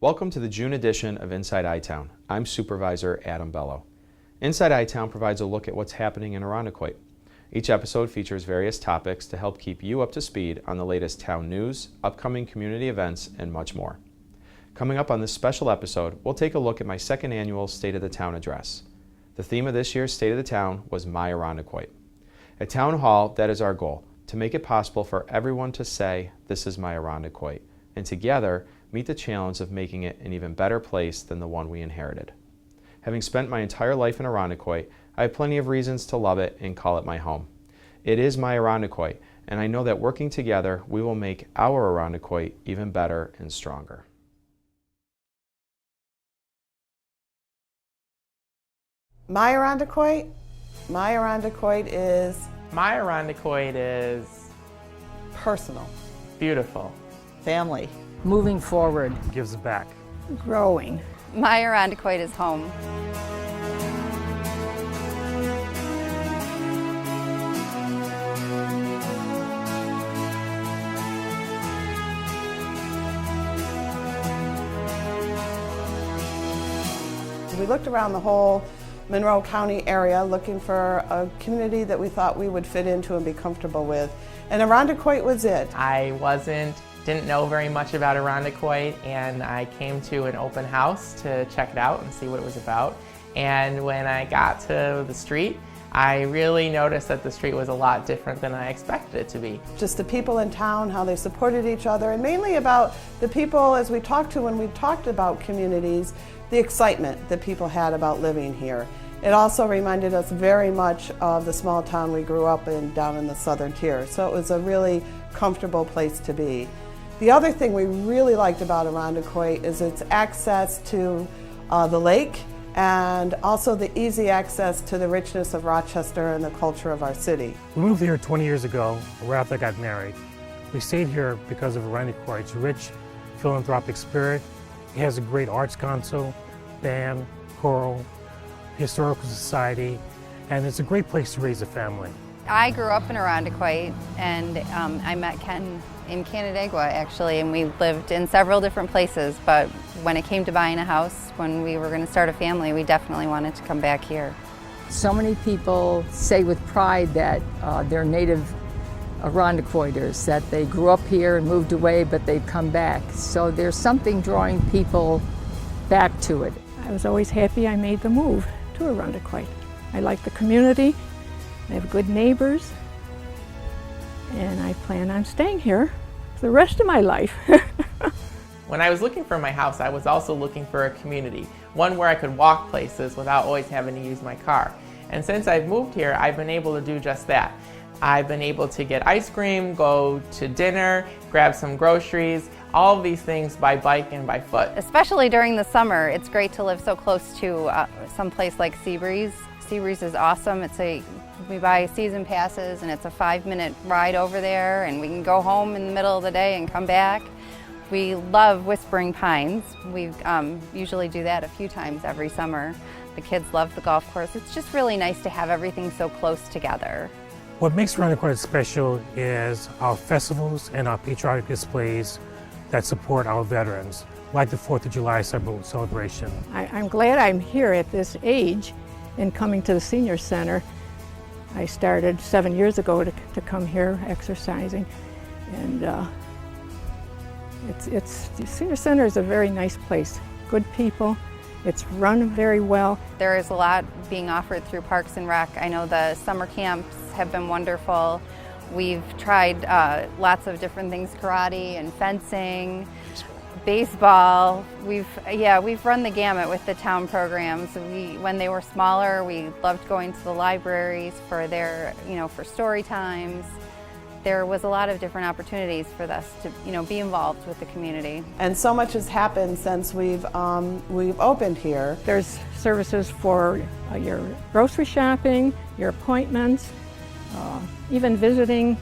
Welcome to the June edition of Inside I-Town. I'm Supervisor Adam Bello. Inside I-Town provides a look at what's happening in Irondequoit. Each episode features various topics to help keep you up to speed on the latest town news, upcoming community events, and much more. Coming up on this special episode, we'll take a look at my second annual State of the Town address. The theme of this year's State of the Town was My Irondequoit. At Town Hall, that is our goal, to make it possible for everyone to say, "This is my Irondequoit," and together meet the challenge of making it an even better place than the one we inherited. Having spent my entire life in Irondequoit, I have plenty of reasons to love it and call it my home. It is my Irondequoit, and I know that working together, we will make our Irondequoit even better and stronger. My Irondequoit? My Irondequoit is My Irondequoit is personal, beautiful. family, moving forward, gives back. growing. My Irondequoit is home. We looked around the whole Monroe County area looking for a community that we thought we would fit into and be comfortable with. And Irondequoit was it. I didn't know very much about Irondequoit, and I came to an open house to check it out and see what it was about. And when I got to the street, I really noticed that the street was a lot different than I expected it to be. Just the people in town, how they supported each other, and mainly about the people as we talked to when we talked about communities, the excitement that people had about living here. It also reminded us very much of the small town we grew up in down in the southern tier. So it was a really comfortable place to be. The other thing we really liked about Irondequoit is its access to the lake and also the easy access to the richness of Rochester and the culture of our city. We moved here 20 years ago, right after I got married. We stayed here because of Irondequoit's rich philanthropic spirit. It has a great arts council, band, choral, historical society, and it's a great place to raise a family. I grew up in Irondequoit, and I met Ken in Canandaigua actually, and we lived in several different places, but when it came to buying a house, when we were going to start a family, we definitely wanted to come back here. So many people say with pride that they're native Irondequoiters, that they grew up here and moved away, but they've come back. So there's something drawing people back to it. I was always happy I made the move to Irondequoit. I like the community, I have good neighbors, and I plan on staying here for the rest of my life. When I was looking for my house, I was also looking for a community, one where I could walk places without always having to use my car. And since I've moved here, I've been able to do just that. I've been able to get ice cream, go to dinner, grab some groceries, all of these things by bike and by foot. Especially during the summer, it's great to live so close to some place like Seabreeze. Seabreeze is awesome. We buy season passes, and it's a 5-minute ride over there, and we can go home in the middle of the day and come back. We love Whispering Pines. We usually do that a few times every summer. The kids love the golf course. It's just really nice to have everything so close together. What makes Irondequoit special is our festivals and our patriotic displays that support our veterans, like the 4th of July celebration. I'm glad I'm here at this age and coming to the senior center. I started 7 years ago to come here exercising, and the senior center is a very nice place. Good people. It's run very well. There is a lot being offered through Parks and Rec. I know the summer camps have been wonderful. We've tried lots of different things, karate and fencing, baseball. We've run the gamut with the town programs. When they were smaller, we loved going to the libraries for for story times. There was a lot of different opportunities for us to, be involved with the community. And so much has happened since we've opened here. There's services for your grocery shopping, your appointments, even visiting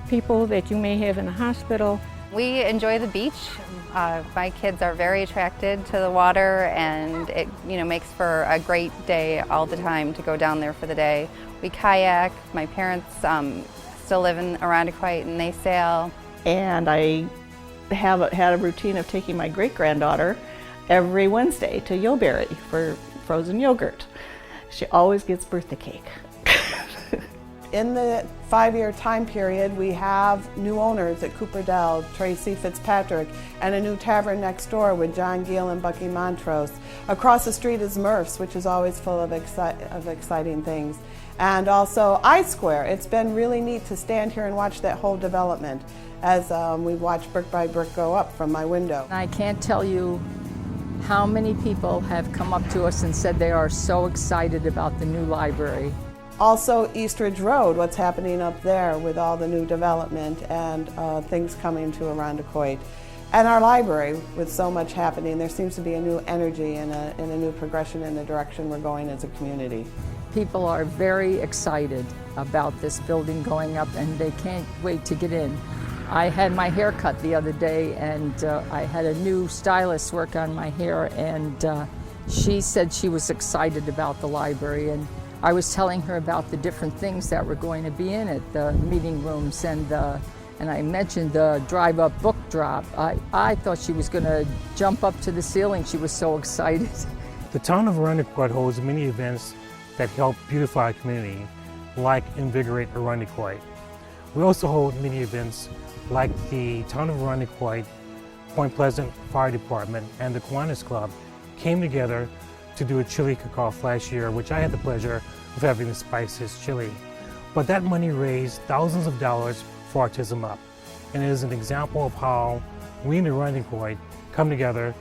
people that you may have in a hospital. We enjoy the beach. My kids are very attracted to the water, and it makes for a great day all the time to go down there for the day. We kayak. My parents still live in Irondequoit, and they sail. and I have had a routine of taking my great-granddaughter every Wednesday to Yoberry for frozen yogurt. She always gets birthday cake. In the 5-year time period, we have new owners at Cooper Dell, Tracy Fitzpatrick, and a new tavern next door with John Gill and Bucky Montrose. Across the street is Murph's, which is always full of exciting things. And also I-Square. It's been really neat to stand here and watch that whole development as we watch brick by brick go up from my window. I can't tell you how many people have come up to us and said they are so excited about the new library. Also Eastridge Road, what's happening up there with all the new development and things coming to Irondequoit. And our library, with so much happening, there seems to be a new energy and a new progression in the direction we're going as a community. People are very excited about this building going up and they can't wait to get in. I had my hair cut the other day and I had a new stylist work on my hair and she said she was excited about the library, and I was telling her about the different things that were going to be in it, the meeting rooms and I mentioned the drive-up book drop. I thought she was going to jump up to the ceiling. She was so excited. The town of Irondequoit holds many events that help beautify our community, like Invigorate Irondequoit. We also hold many events like the town of Irondequoit, Point Pleasant Fire Department, and the Kiwanis Club came together to do a chili cook-off last year, which I had the pleasure of having the spiciest chili. But that money raised thousands of dollars for Autism Up, and it is an example of how we in Irondequoit come together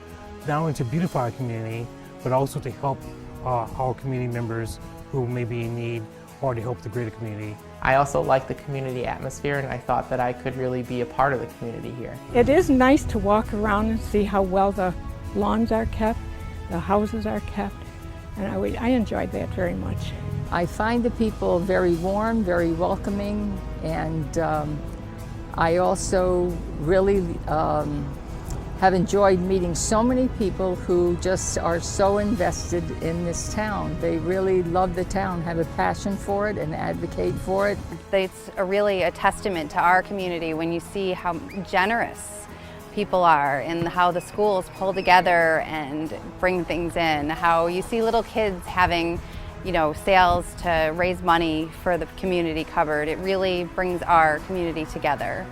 not only to beautify our community, but also to help our community members who may be in need or to help the greater community. I also like the community atmosphere, and I thought that I could really be a part of the community here. It is nice to walk around and see how well the lawns are kept, the houses are kept, and I enjoyed that very much. I find the people very warm, very welcoming, and I also really have enjoyed meeting so many people who just are so invested in this town. They really love the town, have a passion for it, and advocate for it. It's really a testament to our community when you see how generous people are and how the schools pull together and bring things in, how you see little kids having sales to raise money for the community cupboard. It really brings our community together.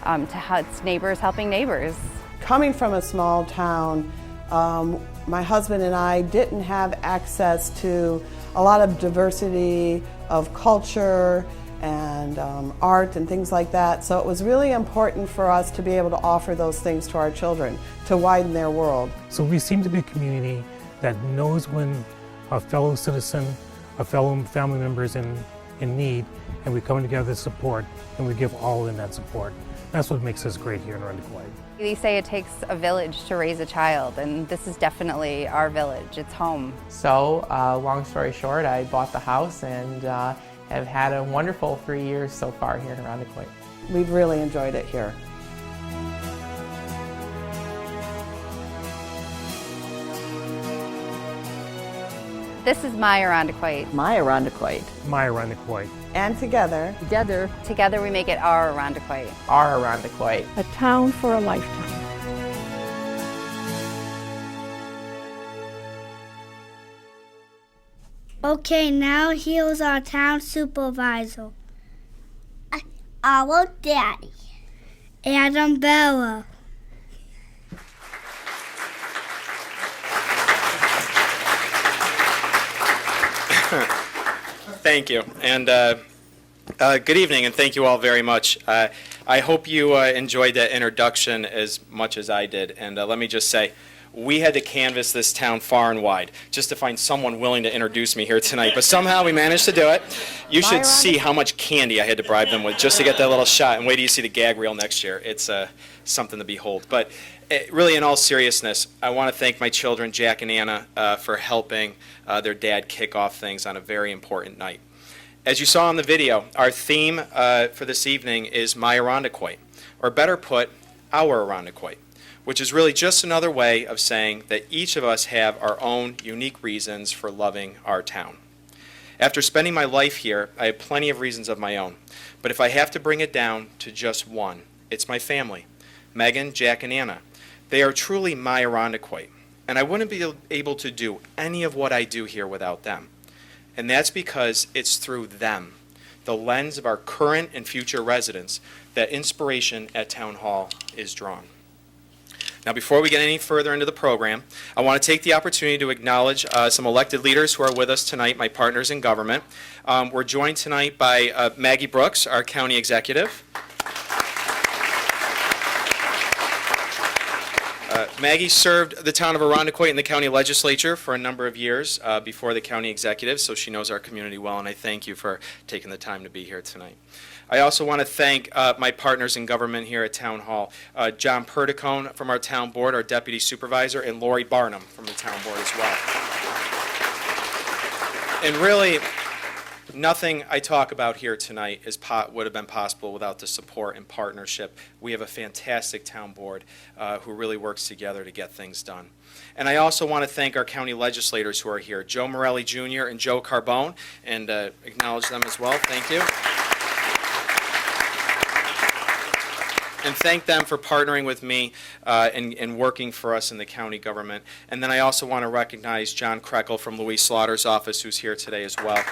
It's neighbors helping neighbors. Coming from a small town, my husband and I didn't have access to a lot of diversity of culture and art and things like that. So it was really important for us to be able to offer those things to our children, to widen their world. So we seem to be a community that knows when a fellow citizen, a fellow family member is in need, and we come together to support, and we give all in that support. That's what makes us great here in Irondequoit. They say it takes a village to raise a child, and this is definitely our village. It's home. So, long story short, I bought the house and have had a wonderful 3 years so far here in Irondequoit. We've really enjoyed it here. This is my Irondequoit. My Irondequoit. My Irondequoit. And together, Together we make it our Irondequoit. Our Irondequoit. A town for a lifetime. Okay, now here's our town supervisor. Our daddy, Adam Bello. Thank you, and good evening, and thank you all very much. I hope you enjoyed that introduction as much as I did, and let me just say, we had to canvass this town far and wide just to find someone willing to introduce me here tonight, but somehow we managed to do it. You should see how much candy I had to bribe them with just to get that little shot, and wait till you see the gag reel next year. It's something to behold. But really, in all seriousness, I want to thank my children, Jack and Anna, for helping their dad kick off things on a very important night. As you saw in the video, our theme for this evening is My Irondequoit, or better put, Our Irondequoit, which is really just another way of saying that each of us have our own unique reasons for loving our town. After spending my life here, I have plenty of reasons of my own, but if I have to bring it down to just one, it's my family, Megan, Jack, and Anna. They are truly my Irondequoit, And I wouldn't be able to do any of what I do here without them. And that's because it's through them, the lens of our current and future residents, that inspiration at Town Hall is drawn. Now, before we get any further into the program, I want to take the opportunity to acknowledge some elected leaders who are with us tonight, my partners in government. We're joined tonight by Maggie Brooks, our county executive. Maggie served the town of Irondequoit in the county legislature for a number of years before the county executive, so she knows our community well, and I thank you for taking the time to be here tonight. I also want to thank my partners in government here at Town Hall, John Perdicone from our town board, our deputy supervisor, and Lori Barnum from the town board as well. And really, nothing I talk about here tonight would have been possible without the support and partnership. We have a fantastic town board who really works together to get things done. And I also want to thank our county legislators who are here, Joe Morelli Jr. and Joe Carbone, and acknowledge them as well. Thank you. And thank them for partnering with me and working for us in the county government. And then I also want to recognize John Krekel from Louise Slaughter's office, who's here today as well.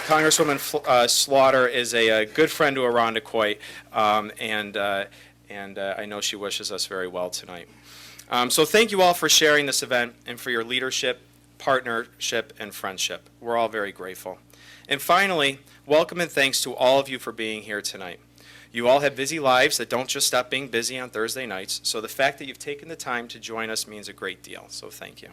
Congresswoman Slaughter is a good friend to Irondequoit, and I know she wishes us very well tonight. So thank you all for sharing this event and for your leadership, partnership, and friendship. We're all very grateful. And finally, welcome and thanks to all of you for being here tonight. You all have busy lives that don't just stop being busy on Thursday nights, so the fact that you've taken the time to join us means a great deal, so thank you.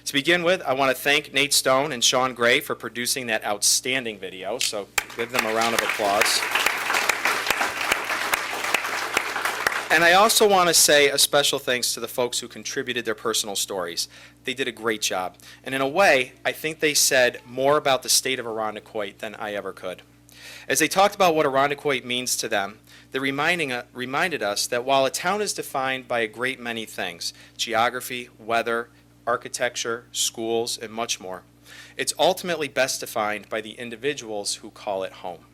To begin with, I want to thank Nate Stone and Sean Gray for producing that outstanding video, so give them a round of applause. And I also want to say a special thanks to the folks who contributed their personal stories. They did a great job. And in a way, I think they said more about the state of Irondequoit than I ever could. As they talked about what Irondequoit means to them, they reminded us that while a town is defined by a great many things, geography, weather, architecture, schools, and much more, it's ultimately best defined by the individuals who call it home.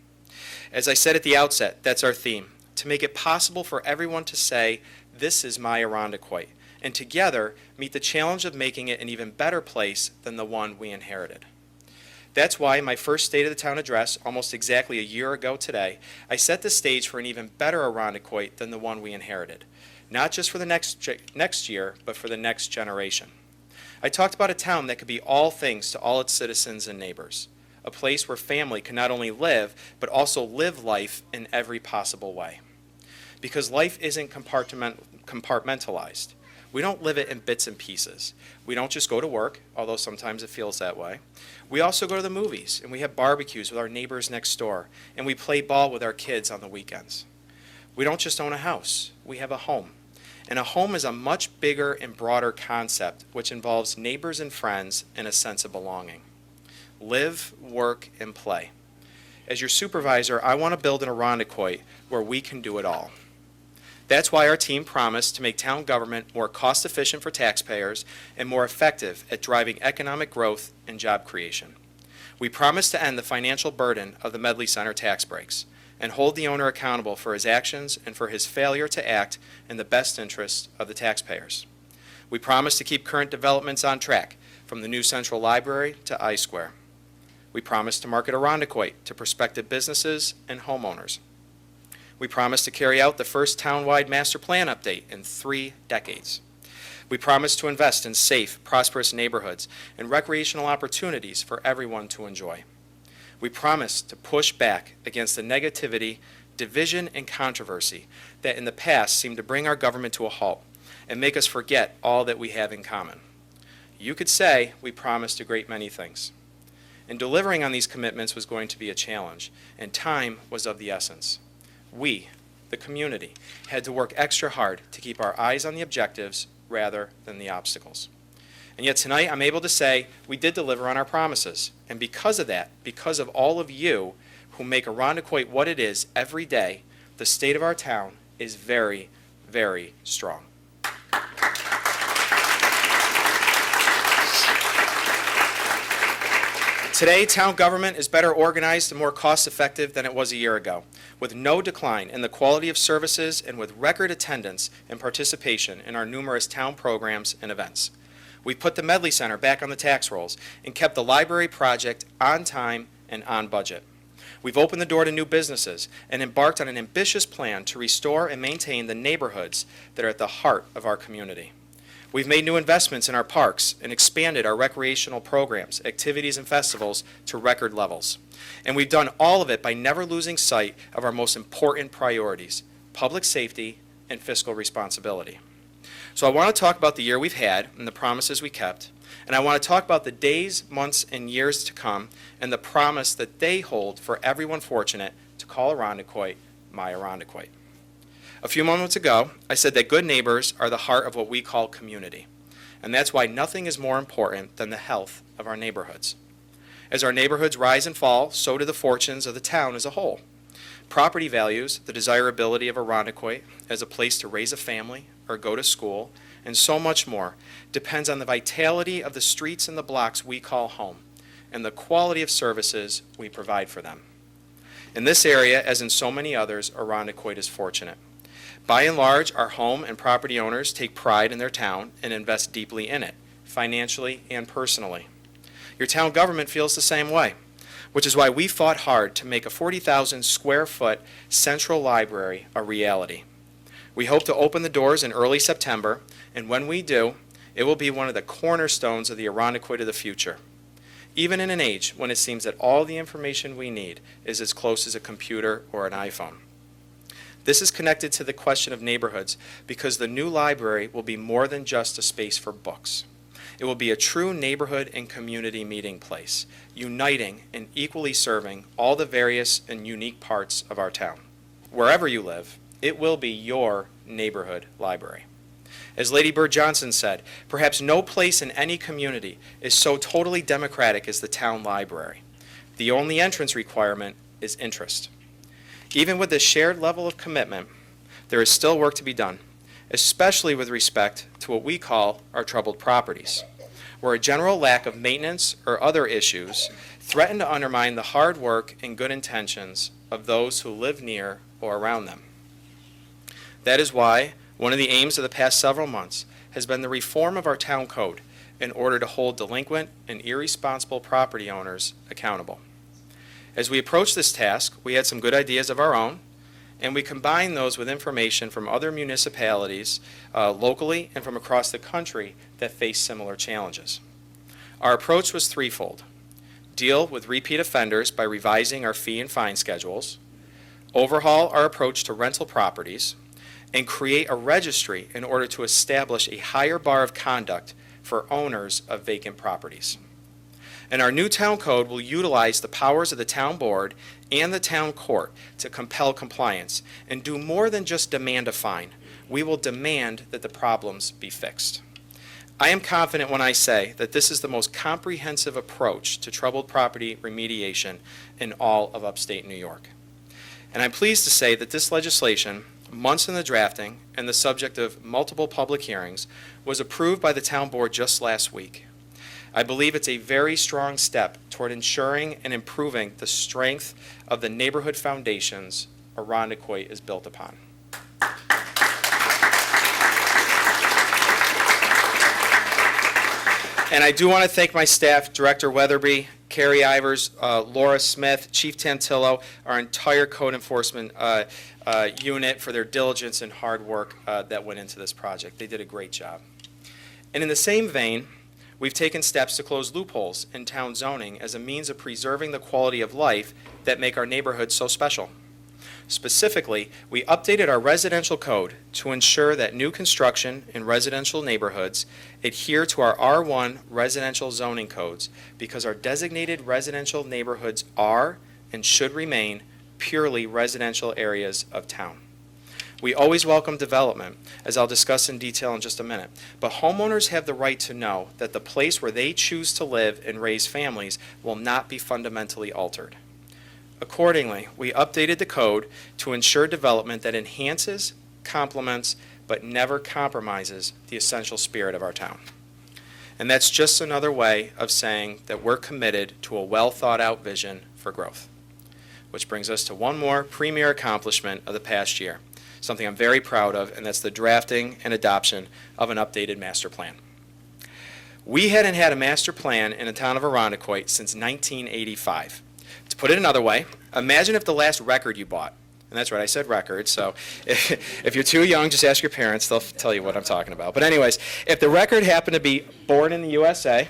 As I said at the outset, that's our theme, to make it possible for everyone to say, this is my Irondequoit, and together meet the challenge of making it an even better place than the one we inherited. That's why in my first State of the Town address, almost exactly a year ago today, I set the stage for an even better Irondequoit than the one we inherited, not just for the next year, but for the next generation. I talked about a town that could be all things to all its citizens and neighbors, a place where family can not only live, but also live life in every possible way. Because life isn't compartmentalized. We don't live it in bits and pieces. We don't just go to work, although sometimes it feels that way. We also go to the movies, and we have barbecues with our neighbors next door, and we play ball with our kids on the weekends. We don't just own a house, we have a home. And a home is a much bigger and broader concept, which involves neighbors and friends and a sense of belonging. Live, work, and play. As your supervisor, I want to build an Irondequoit where we can do it all. That's why our team promised to make town government more cost-efficient for taxpayers and more effective at driving economic growth and job creation. We promised to end the financial burden of the Medley Center tax breaks and hold the owner accountable for his actions and for his failure to act in the best interest of the taxpayers. We promised to keep current developments on track, from the new Central Library to I-Square. We promised to market Irondequoit to prospective businesses and homeowners. We promised to carry out the first town-wide master plan update in 3 decades. We promised to invest in safe, prosperous neighborhoods and recreational opportunities for everyone to enjoy. We promised to push back against the negativity, division, and controversy that in the past seemed to bring our government to a halt and make us forget all that we have in common. You could say we promised a great many things. And delivering on these commitments was going to be a challenge, and time was of the essence. We, the community, had to work extra hard to keep our eyes on the objectives rather than the obstacles. And yet tonight I'm able to say we did deliver on our promises. And because of that, because of all of you who make Irondequoit what it is every day, the state of our town is very, very strong. Today, town government is better organized and more cost-effective than it was a year ago, with no decline in the quality of services and with record attendance and participation in our numerous town programs and events. We put the Medley Center back on the tax rolls and kept the library project on time and on budget. We've opened the door to new businesses and embarked on an ambitious plan to restore and maintain the neighborhoods that are at the heart of our community. We've made new investments in our parks and expanded our recreational programs, activities, and festivals to record levels. And we've done all of it by never losing sight of our most important priorities, public safety and fiscal responsibility. So I want to talk about the year we've had and the promises we kept, and I want to talk about the days, months, and years to come and the promise that they hold for everyone fortunate to call Irondequoit my Irondequoit. A few moments ago, I said that good neighbors are the heart of what we call community, and that's why nothing is more important than the health of our neighborhoods. As our neighborhoods rise and fall, so do the fortunes of the town as a whole. Property values, the desirability of Irondequoit as a place to raise a family or go to school, and so much more, depends on the vitality of the streets and the blocks we call home, and the quality of services we provide for them. In this area, as in so many others, Irondequoit is fortunate. By and large, our home and property owners take pride in their town and invest deeply in it, financially and personally. Your town government feels the same way, which is why we fought hard to make a 40,000 square foot central library a reality. We hope to open the doors in early September, and when we do, it will be one of the cornerstones of the Irondequoit of the future. Even in an age when it seems that all the information we need is as close as a computer or an iPhone. This is connected to the question of neighborhoods because the new library will be more than just a space for books. It will be a true neighborhood and community meeting place, uniting and equally serving all the various and unique parts of our town. Wherever you live, it will be your neighborhood library. As Lady Bird Johnson said, perhaps no place in any community is so totally democratic as the town library. The only entrance requirement is interest. Even with this shared level of commitment, there is still work to be done, especially with respect to what we call our troubled properties, where a general lack of maintenance or other issues threaten to undermine the hard work and good intentions of those who live near or around them. That is why one of the aims of the past several months has been the reform of our town code in order to hold delinquent and irresponsible property owners accountable. As we approached this task, we had some good ideas of our own, and we combined those with information from other municipalities locally and from across the country that face similar challenges. Our approach was threefold. Deal with repeat offenders by revising our fee and fine schedules, overhaul our approach to rental properties, and create a registry in order to establish a higher bar of conduct for owners of vacant properties. And our new town code will utilize the powers of the town board and the town court to compel compliance and do more than just demand a fine. We will demand that the problems be fixed. I am confident when I say that this is the most comprehensive approach to troubled property remediation in all of upstate New York. And I'm pleased to say that this legislation, months in the drafting and the subject of multiple public hearings, was approved by the town board just last week. I believe it's a very strong step toward ensuring and improving the strength of the neighborhood foundations Irondequoit is built upon. And I do want to thank my staff, Director Weatherby, Carrie Ivers, Laura Smith, Chief Tantillo, our entire code enforcement unit for their diligence and hard work that went into this project. They did a great job. And in the same vein, we've taken steps to close loopholes in town zoning as a means of preserving the quality of life that make our neighborhoods so special. Specifically, we updated our residential code to ensure that new construction in residential neighborhoods adhere to our R1 residential zoning codes because our designated residential neighborhoods are and should remain purely residential areas of town. We always welcome development, as I'll discuss in detail in just a minute, but homeowners have the right to know that the place where they choose to live and raise families will not be fundamentally altered. Accordingly, we updated the code to ensure development that enhances, complements, but never compromises the essential spirit of our town. And that's just another way of saying that we're committed to a well-thought-out vision for growth. which brings us to one more premier accomplishment of the past year, something I'm very proud of, and that's the drafting and adoption of an updated master plan. We hadn't had a master plan in the town of Irondequoit since 1985. To put it another way, imagine if the last record you bought, and that's right, I said record, so if you're too young, just ask your parents, they'll tell you what I'm talking about. But anyways, if the record happened to be Born in the USA,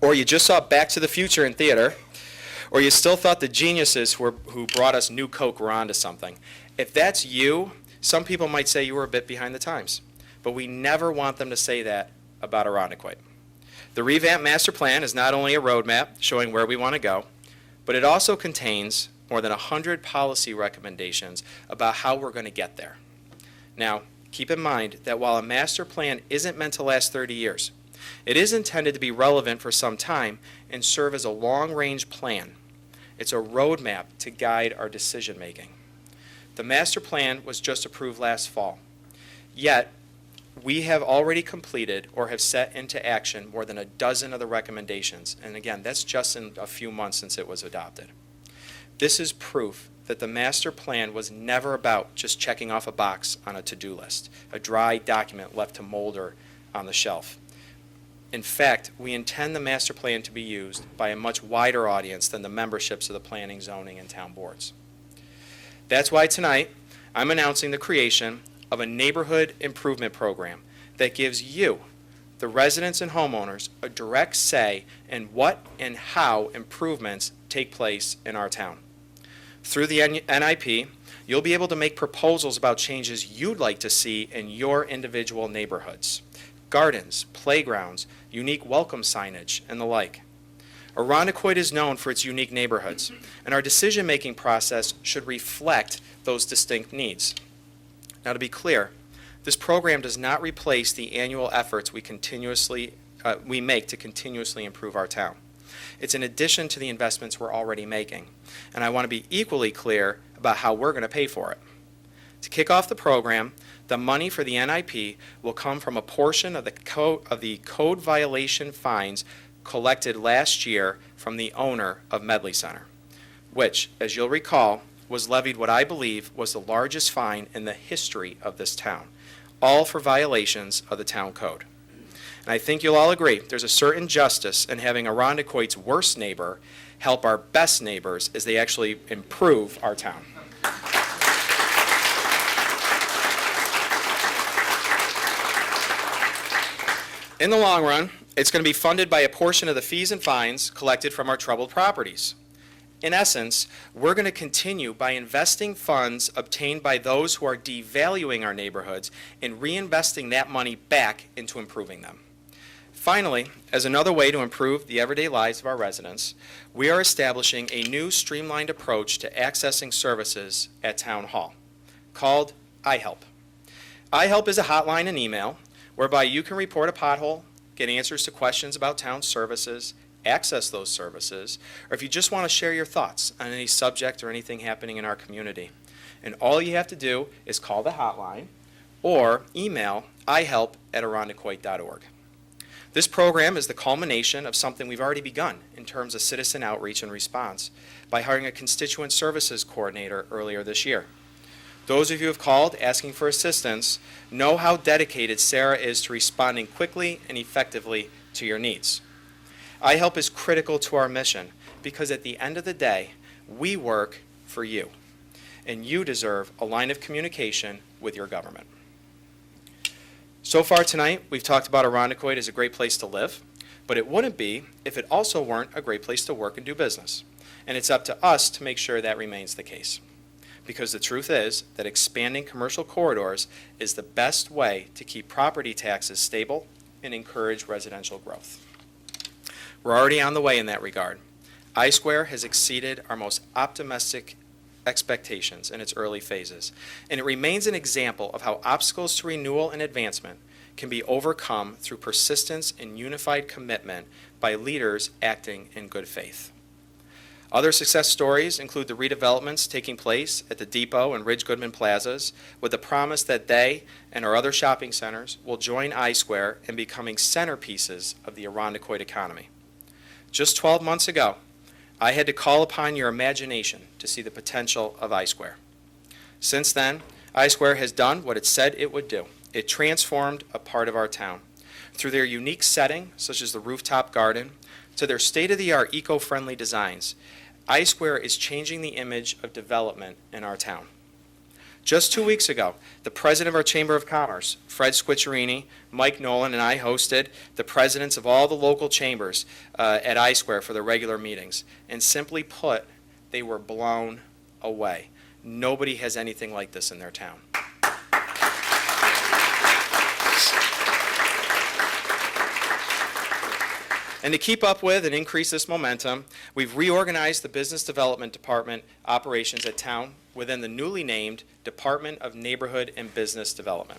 or you just saw Back to the Future in theater, or you still thought the geniuses who brought us New Coke were onto something, if that's you, some people might say you were a bit behind the times. But we never want them to say that about Irondequoit. The revamped master plan is not only a roadmap showing where we want to go, but it also contains more than 100 policy recommendations about how we're going to get there. Now, keep in mind that while a master plan isn't meant to last 30 years, it is intended to be relevant for some time and serve as a long-range plan. It's a roadmap to guide our decision-making. The master plan was just approved last fall, yet we have already completed or have set into action more than a dozen of the recommendations. And again, that's just in a few months since it was adopted. This is proof that the master plan was never about just checking off a box on a to-do list, a dry document left to molder on the shelf. In fact, we intend the master plan to be used by a much wider audience than the memberships of the planning, zoning, and town boards. That's why tonight I'm announcing the creation of a neighborhood improvement program that gives you, the residents and homeowners, a direct say in what and how improvements take place in our town. Through the NIP, you'll be able to make proposals about changes you'd like to see in your individual neighborhoods. Gardens, playgrounds, unique welcome signage, and the like. Irondequoit is known for its unique neighborhoods, and our decision-making process should reflect those distinct needs. Now, to be clear, this program does not replace the annual efforts we make to continuously improve our town. It's in addition to the investments we're already making, and I want to be equally clear about how we're going to pay for it. To kick off the program, the money for the NIP will come from a portion of the code violation fines collected last year from the owner of Medley Center, which, as you'll recall, was levied what I believe was the largest fine in the history of this town, all for violations of the town code. And I think you'll all agree there's a certain justice in having Irondequoit's worst neighbor help our best neighbors as they actually improve our town. In the long run, it's going to be funded by a portion of the fees and fines collected from our troubled properties. In essence, we're going to continue by investing funds obtained by those who are devaluing our neighborhoods and reinvesting that money back into improving them. Finally, as another way to improve the everyday lives of our residents, we are establishing a new streamlined approach to accessing services at Town Hall called iHelp. iHelp is a hotline and email whereby you can report a pothole, get answers to questions about town services, access those services, or if you just want to share your thoughts on any subject or anything happening in our community. And all you have to do is call the hotline or email ihelp@irondequoit.org. This program is the culmination of something we've already begun in terms of citizen outreach and response by hiring a constituent services coordinator earlier this year. Those of you who have called asking for assistance know how dedicated Sarah is to responding quickly and effectively to your needs. iHelp is critical to our mission because at the end of the day, we work for you, and you deserve a line of communication with your government. So far tonight, we've talked about Irondequoit as a great place to live, but it wouldn't be if it also weren't a great place to work and do business. And it's up to us to make sure that remains the case. Because the truth is that expanding commercial corridors is the best way to keep property taxes stable and encourage residential growth. We're already on the way in that regard. I-Square has exceeded our most optimistic expectations in its early phases, and it remains an example of how obstacles to renewal and advancement can be overcome through persistence and unified commitment by leaders acting in good faith. Other success stories include the redevelopments taking place at the Depot and Ridge Goodman plazas with the promise that they and our other shopping centers will join I-Square in becoming centerpieces of the Irondequoit economy. Just 12 months ago, I had to call upon your imagination to see the potential of I-Square. Since then, I-Square has done what it said it would do. It transformed a part of our town. Through their unique setting, such as the rooftop garden, to their state-of-the-art eco-friendly designs, I-Square is changing the image of development in our town. Just 2 weeks ago, the president of our Chamber of Commerce, Fred Squiccerini, Mike Nolan, and I hosted the presidents of all the local chambers at I-Square for their regular meetings. And simply put, they were blown away. Nobody has anything like this in their town. And to keep up with and increase this momentum, we've reorganized the Business Development Department operations at town within the newly named Department of Neighborhood and Business Development.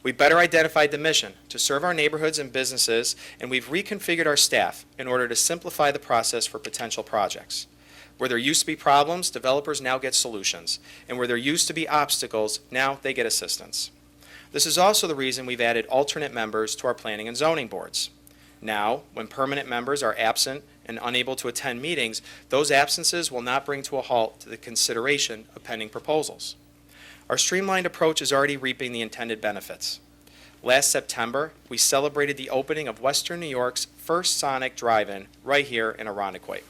We've better identified the mission to serve our neighborhoods and businesses, and we've reconfigured our staff in order to simplify the process for potential projects. Where there used to be problems, developers now get solutions. And where there used to be obstacles, now they get assistance. This is also the reason we've added alternate members to our planning and zoning boards. Now, when permanent members are absent and unable to attend meetings, those absences will not bring to a halt to the consideration of pending proposals. Our streamlined approach is already reaping the intended benefits. Last September, we celebrated the opening of Western New York's first Sonic drive-in right here in Irondequoit.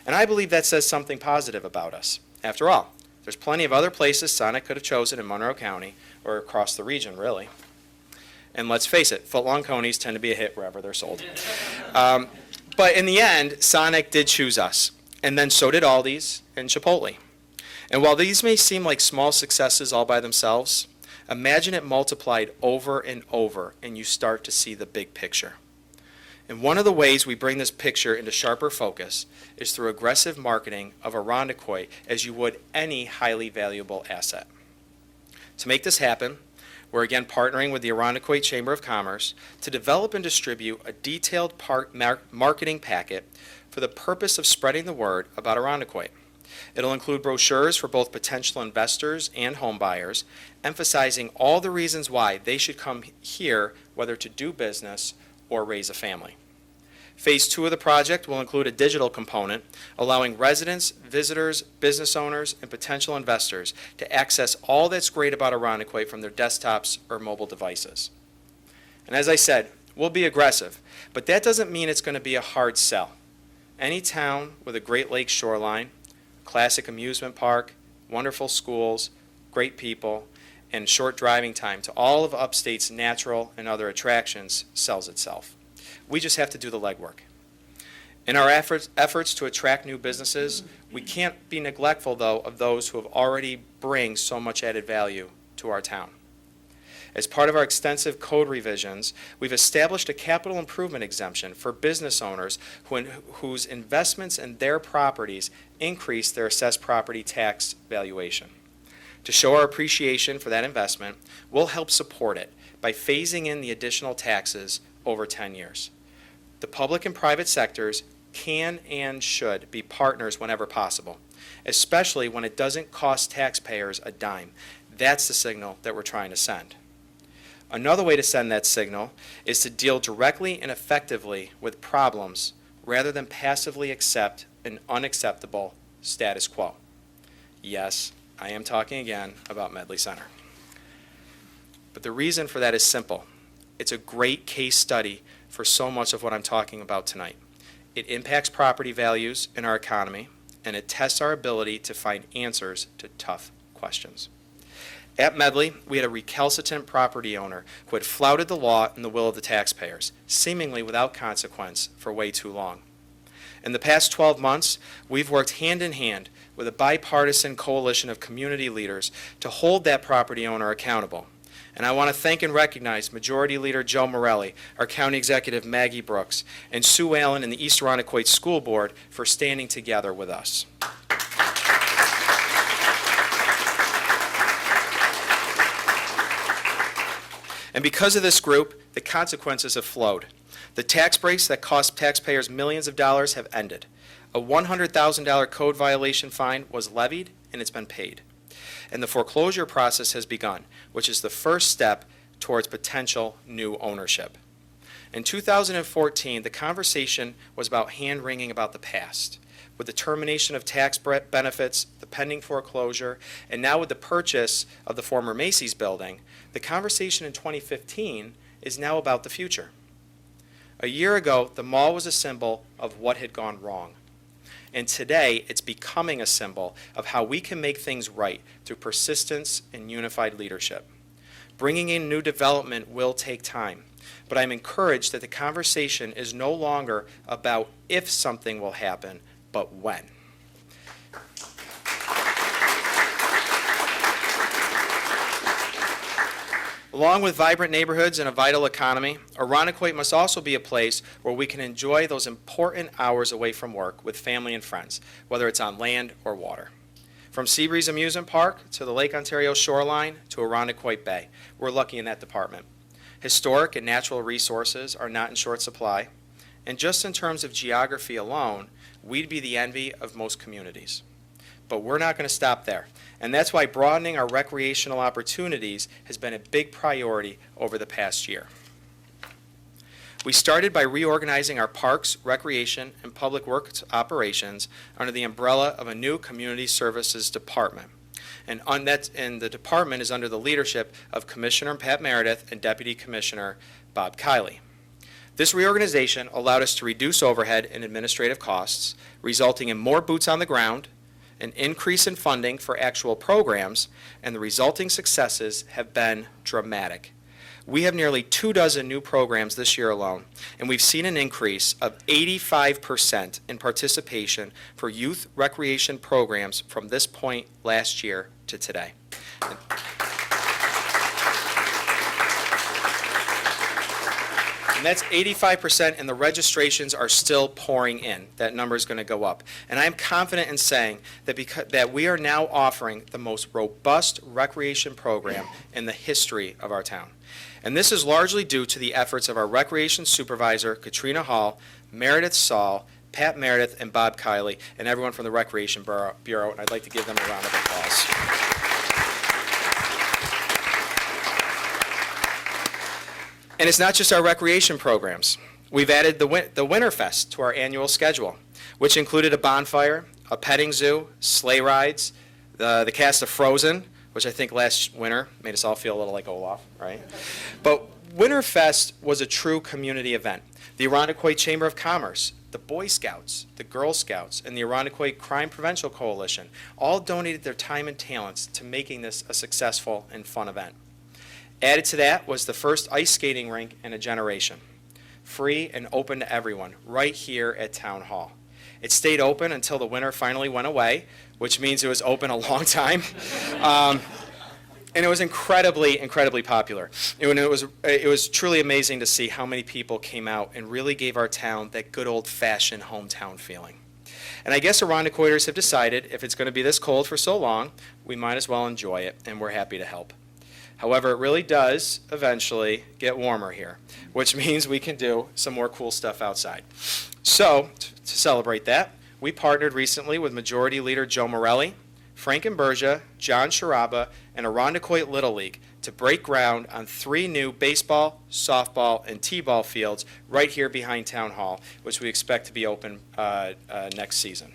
And I believe that says something positive about us. After all, there's plenty of other places Sonic could have chosen in Monroe County, or across the region, really. And let's face it, footlong conies tend to be a hit wherever they're sold. But in the end, Sonic did choose us, and then so did Aldi's and Chipotle. And while these may seem like small successes all by themselves, imagine it multiplied over and over, and you start to see the big picture. And one of the ways we bring this picture into sharper focus is through aggressive marketing of Irondequoit as you would any highly valuable asset. To make this happen, we're again partnering with the Irondequoit Chamber of Commerce to develop and distribute a detailed marketing packet for the purpose of spreading the word about Irondequoit. It'll include brochures for both potential investors and home buyers, emphasizing all the reasons why they should come here, whether to do business or raise a family. Phase 2 of the project will include a digital component, allowing residents, visitors, business owners, and potential investors to access all that's great about Irondequoit from their desktops or mobile devices. And as I said, we'll be aggressive, but that doesn't mean it's going to be a hard sell. Any town with a Great Lakes shoreline, classic amusement park, wonderful schools, great people, and short driving time to all of Upstate's natural and other attractions sells itself. We just have to do the legwork. In our efforts to attract new businesses, we can't be neglectful, though, of those who have already bring so much added value to our town. As part of our extensive code revisions, we've established a capital improvement exemption for business owners whose investments in their properties increase their assessed property tax valuation. To show our appreciation for that investment, we'll help support it by phasing in the additional taxes over 10 years. The public and private sectors can and should be partners whenever possible, especially when it doesn't cost taxpayers a dime. That's the signal that we're trying to send. Another way to send that signal is to deal directly and effectively with problems rather than passively accept an unacceptable status quo. Yes, I am talking again about Medley Center. But the reason for that is simple. It's a great case study for so much of what I'm talking about tonight. It impacts property values in our economy, and it tests our ability to find answers to tough questions. At Medley, we had a recalcitrant property owner who had flouted the law and the will of the taxpayers, seemingly without consequence, for way too long. In the past 12 months, we've worked hand in hand with a bipartisan coalition of community leaders to hold that property owner accountable. And I want to thank and recognize Majority Leader Joe Morelli, our County Executive Maggie Brooks, and Sue Allen and the East Irondequoit School Board for standing together with us. And because of this group, the consequences have flowed. The tax breaks that cost taxpayers millions of dollars have ended. A $100,000 code violation fine was levied, and it's been paid. And the foreclosure process has begun, which is the first step towards potential new ownership. In 2014, the conversation was about hand-wringing about the past. With the termination of tax benefits, the pending foreclosure, and now with the purchase of the former Macy's building, the conversation in 2015 is now about the future. A year ago, the mall was a symbol of what had gone wrong. And today, it's becoming a symbol of how we can make things right through persistence and unified leadership. Bringing in new development will take time, but I'm encouraged that the conversation is no longer about if something will happen, but when. Along with vibrant neighborhoods and a vital economy, Irondequoit must also be a place where we can enjoy those important hours away from work with family and friends, whether it's on land or water. From Seabreeze Amusement Park to the Lake Ontario shoreline to Irondequoit Bay, we're lucky in that department. Historic and natural resources are not in short supply, and just in terms of geography alone, we'd be the envy of most communities. But we're not going to stop there. And that's why broadening our recreational opportunities has been a big priority over the past year. We started by reorganizing our parks, recreation, and public works operations under the umbrella of a new community services department. And the department is under the leadership of Commissioner Pat Meredith and Deputy Commissioner Bob Kiley. This reorganization allowed us to reduce overhead and administrative costs, resulting in more boots on the ground, an increase in funding for actual programs, and the resulting successes have been dramatic. We have nearly 24 new programs this year alone, and we've seen an increase of 85% in participation for youth recreation programs from this point last year to today. And that's 85%, and the registrations are still pouring in. That number is going to go up. And I am confident in saying that we are now offering the most robust recreation program in the history of our town. And this is largely due to the efforts of our recreation supervisor, Katrina Hall, Meredith Saul, Pat Meredith, and Bob Kiley, and everyone from the Recreation Bureau, and I'd like to give them a round of applause. And it's not just our recreation programs. We've added the Winterfest to our annual schedule, which included a bonfire, a petting zoo, sleigh rides, the cast of Frozen, which I think last winter made us all feel a little like Olaf, right? But Winterfest was a true community event. The Irondequoit Chamber of Commerce, the Boy Scouts, the Girl Scouts, and the Irondequoit Crime Prevention Coalition all donated their time and talents to making this a successful and fun event. Added to that was the first ice skating rink in a generation, free and open to everyone, right here at Town Hall. It stayed open until the winter finally went away, which means it was open a long time. And it was incredibly, incredibly popular. It was truly amazing to see how many people came out and really gave our town that good old-fashioned hometown feeling. And I guess Irondequoiters have decided if it's going to be this cold for so long, we might as well enjoy it, and we're happy to help. However, it really does eventually get warmer here, which means we can do some more cool stuff outside. So, to celebrate that, we partnered recently with Majority Leader Joe Morelli, Frankenbergia, John Sharaba, and Irondequoit Little League to break ground on 3 new baseball, softball, and t-ball fields right here behind Town Hall, which we expect to be open next season.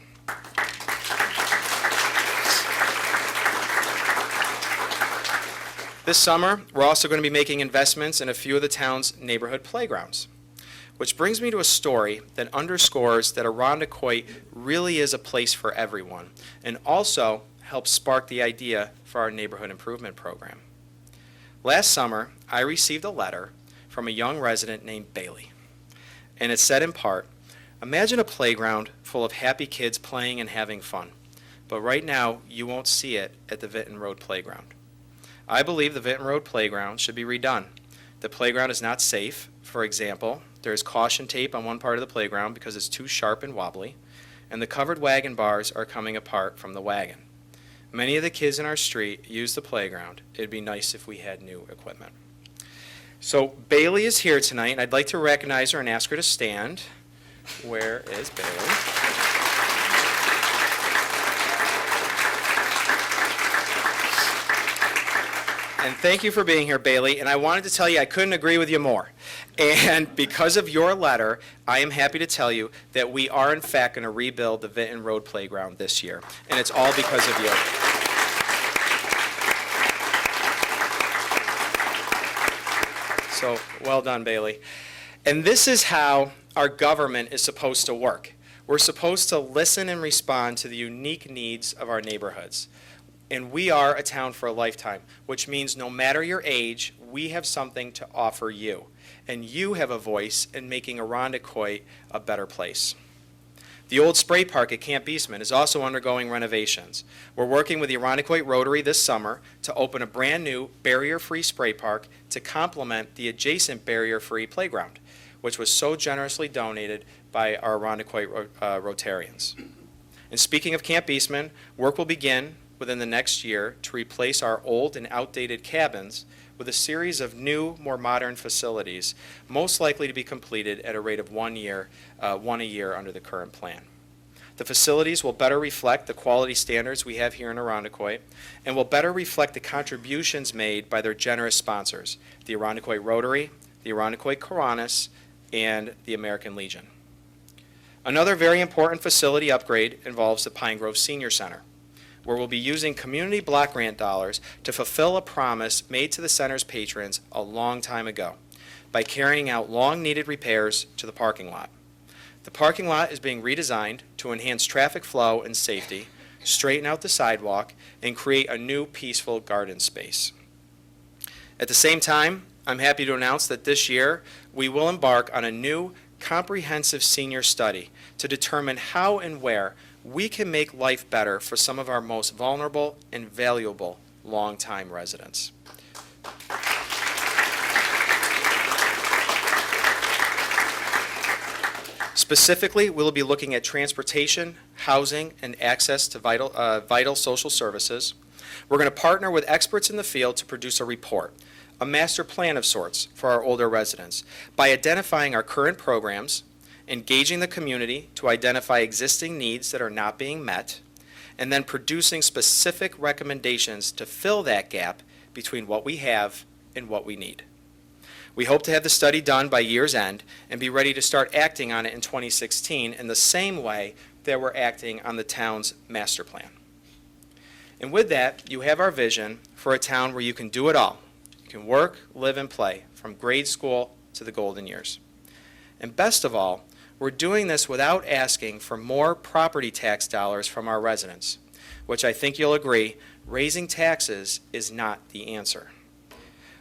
This summer, we're also going to be making investments in a few of the town's neighborhood playgrounds. Which brings me to a story that underscores that Irondequoit really is a place for everyone, and also helps spark the idea for our neighborhood improvement program. Last summer, I received a letter from a young resident named Bailey, and it said in part, "Imagine a playground full of happy kids playing and having fun, but right now you won't see it at the Vinton Road Playground. I believe the Vinton Road Playground should be redone. The playground is not safe. For example, there is caution tape on one part of the playground because it's too sharp and wobbly, and the covered wagon bars are coming apart from the wagon. Many of the kids in our street use the playground. It'd be nice if we had new equipment." So Bailey is here tonight, and I'd like to recognize her and ask her to stand. Where is Bailey? And thank you for being here, Bailey. And I wanted to tell you I couldn't agree with you more. And because of your letter, I am happy to tell you that we are, in fact, going to rebuild the Vinton Road Playground this year. And it's all because of you. So, well done, Bailey. And this is how our government is supposed to work. We're supposed to listen and respond to the unique needs of our neighborhoods. And we are a town for a lifetime, which means no matter your age, we have something to offer you. And you have a voice in making Irondequoit a better place. The old spray park at Camp Eastman is also undergoing renovations. We're working with the Irondequoit Rotary this summer to open a brand new barrier-free spray park to complement the adjacent barrier-free playground, which was so generously donated by our Irondequoit Rotarians. And speaking of Camp Eastman, work will begin within the next year to replace our old and outdated cabins with a series of new, more modern facilities, most likely to be completed at a rate of one a year under the current plan. The facilities will better reflect the quality standards we have here in Irondequoit and will better reflect the contributions made by their generous sponsors, the Irondequoit Rotary, the Irondequoit Kiwanis, and the American Legion. Another very important facility upgrade involves the Pine Grove Senior Center, where we'll be using community block grant dollars to fulfill a promise made to the center's patrons a long time ago by carrying out long-needed repairs to the parking lot. The parking lot is being redesigned to enhance traffic flow and safety, straighten out the sidewalk, and create a new peaceful garden space. At the same time, I'm happy to announce that this year we will embark on a new comprehensive senior study to determine how and where we can make life better for some of our most vulnerable and valuable longtime residents. Specifically, we'll be looking at transportation, housing, and access to vital social services. We're going to partner with experts in the field to produce a report, a master plan of sorts for our older residents, by identifying our current programs, engaging the community to identify existing needs that are not being met, and then producing specific recommendations to fill that gap between what we have and what we need. We hope to have the study done by year's end and be ready to start acting on it in 2016 in the same way that we're acting on the town's master plan. And with that, you have our vision for a town where you can do it all. You can work, live, and play from grade school to the golden years. And best of all, we're doing this without asking for more property tax dollars from our residents, which I think you'll agree, raising taxes is not the answer.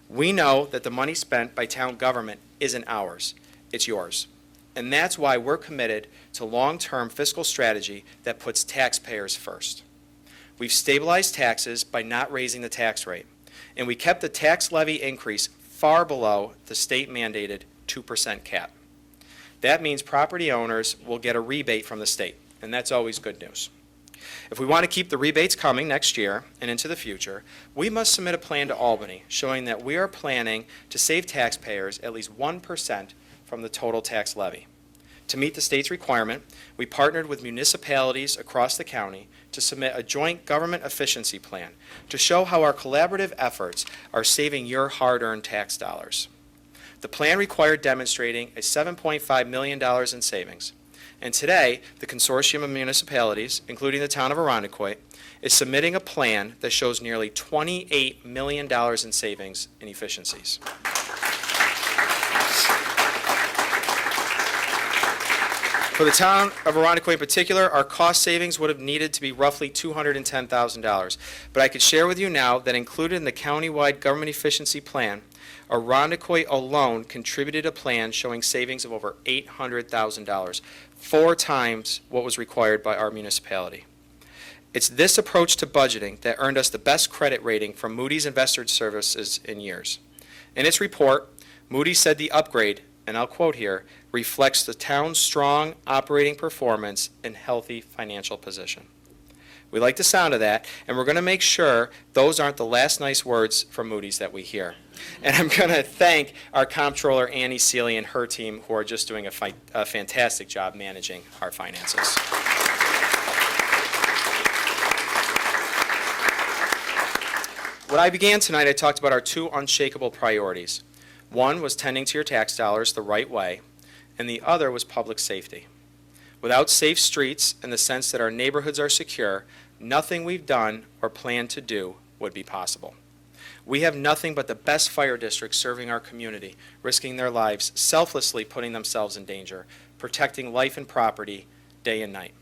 We know that the money spent by town government isn't ours, it's yours. And that's why we're committed to long-term fiscal strategy that puts taxpayers first. We've stabilized taxes by not raising the tax rate, and we kept the tax levy increase far below the state-mandated 2% cap. That means property owners will get a rebate from the state, and that's always good news. If we want to keep the rebates coming next year and into the future, we must submit a plan to Albany showing that we are planning to save taxpayers at least 1% from the total tax levy. To meet the state's requirement, we partnered with municipalities across the county to submit a joint government efficiency plan to show how our collaborative efforts are saving your hard-earned tax dollars. The plan required demonstrating a $7.5 million in savings. And today, the consortium of municipalities, including the town of Irondequoit, is submitting a plan that shows nearly $28 million in savings and efficiencies. For the town of Irondequoit in particular, our cost savings would have needed to be roughly $210,000. But I could share with you now that included in the countywide government efficiency plan, Irondequoit alone contributed a plan showing savings of over $800,000, 4 times what was required by our municipality. It's this approach to budgeting that earned us the best credit rating from Moody's Investors Service in years. In its report, Moody's said the upgrade, and I'll quote here, reflects the town's strong operating performance and healthy financial position. We like the sound of that, and we're going to make sure those aren't the last nice words from Moody's that we hear. And I'm going to thank our comptroller, Annie Seeley, and her team, who are just doing a fantastic job managing our finances. When I began tonight, I talked about our two unshakable priorities. One was tending to your tax dollars the right way, and the other was public safety. Without safe streets and the sense that our neighborhoods are secure, nothing we've done or plan to do would be possible. We have nothing but the best fire districts serving our community, risking their lives, selflessly putting themselves in danger, protecting life and property day and night.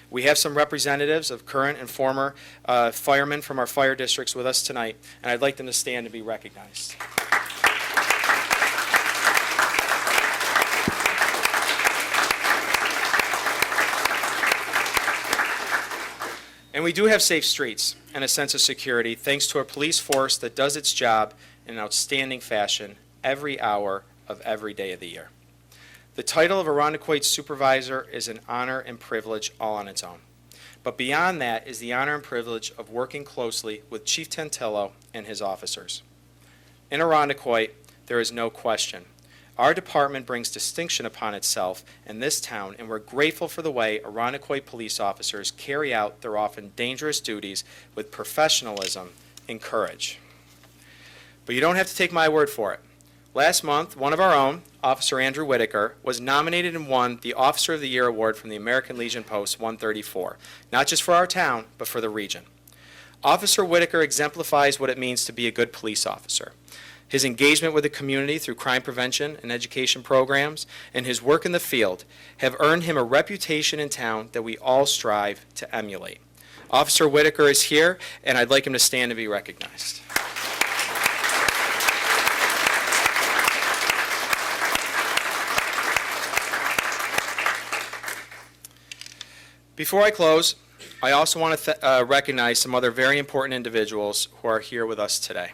We have some representatives of current and former firemen from our fire districts with us tonight, and I'd like them to stand and be recognized. And we do have safe streets and a sense of security thanks to a police force that does its job in an outstanding fashion every hour of every day of the year. The title of Irondequoit Supervisor is an honor and privilege all on its own. But beyond that is the honor and privilege of working closely with Chief Tantillo and his officers. In Irondequoit, there is no question. Our department brings distinction upon itself in this town, and we're grateful for the way Irondequoit police officers carry out their often dangerous duties with professionalism and courage. But you don't have to take my word for it. Last month, one of our own, Officer Andrew Whitaker, was nominated and won the Officer of the Year award from the American Legion Post 134, not just for our town, but for the region. Officer Whitaker exemplifies what it means to be a good police officer. His engagement with the community through crime prevention and education programs and his work in the field have earned him a reputation in town that we all strive to emulate. Officer Whitaker is here, and I'd like him to stand and be recognized. Before I close, I also want to recognize some other very important individuals who are here with us today.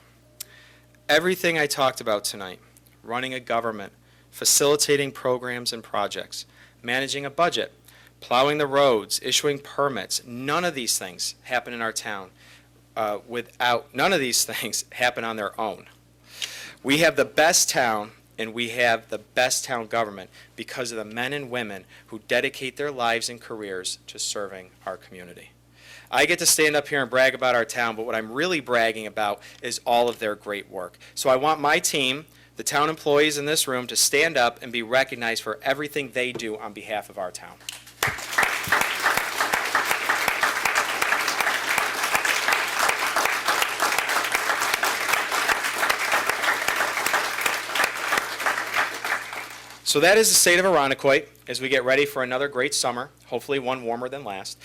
Everything I talked about tonight, running a government, facilitating programs and projects, managing a budget, plowing the roads, issuing permits, none of these things happen in our town none of these things happen on their own. We have the best town, and we have the best town government because of the men and women who dedicate their lives and careers to serving our community. I get to stand up here and brag about our town, but what I'm really bragging about is all of their great work. So I want my team, the town employees in this room, to stand up and be recognized for everything they do on behalf of our town. So that is the state of Irondequoit as we get ready for another great summer, hopefully one warmer than last,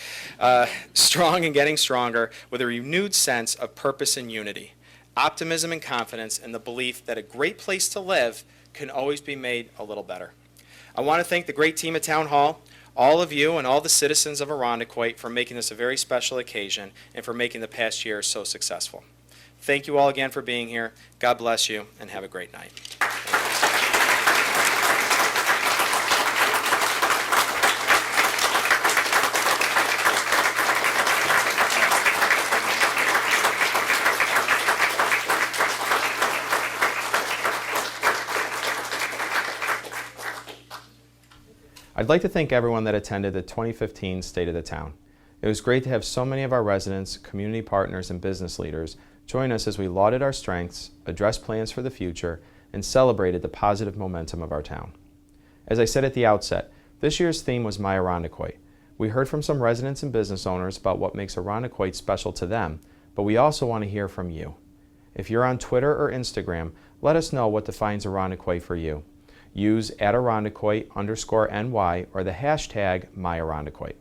strong and getting stronger with a renewed sense of purpose and unity, optimism and confidence, and the belief that a great place to live can always be made a little better. I want to thank the great team at Town Hall, all of you and all the citizens of Irondequoit for making this a very special occasion and for making the past year so successful. Thank you all again for being here. God bless you and have a great night. I'd like to thank everyone that attended the 2015 State of the Town. It was great to have so many of our residents, community partners, and business leaders join us as we lauded our strengths, addressed plans for the future, and celebrated the positive momentum of our town. As I said at the outset, this year's theme was My Irondequoit. We heard from some residents and business owners about what makes Irondequoit special to them, but we also want to hear from you. If you're on Twitter or Instagram, let us know what defines Irondequoit for you. Use @Irondequoit_NY or the hashtag MyIrondequoit.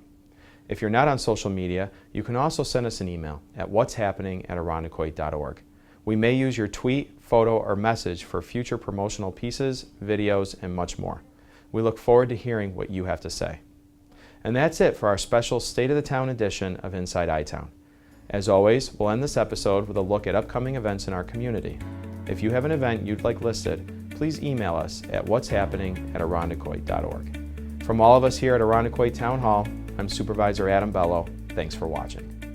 If you're not on social media, you can also send us an email at whatshappening@irondequoit.org. We may use your tweet, photo, or message for future promotional pieces, videos, and much more. We look forward to hearing what you have to say. And that's it for our special State of the Town edition of Inside iTown. As always, we'll end this episode with a look at upcoming events in our community. If you have an event you'd like listed, please email us at whatshappening@irondequoit.org. From all of us here at Irondequoit Town Hall, I'm Supervisor Adam Bello. Thanks for watching.